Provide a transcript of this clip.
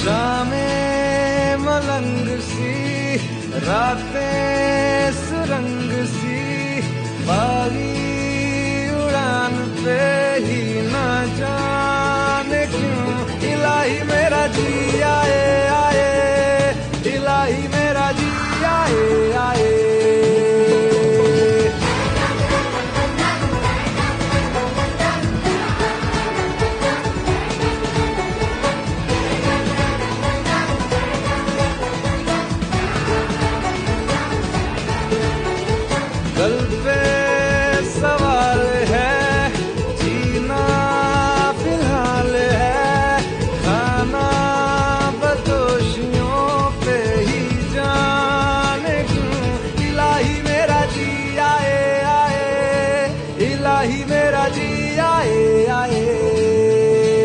शामें मलंग सी, रातें सुरंग सी, बागी उड़ान पे ही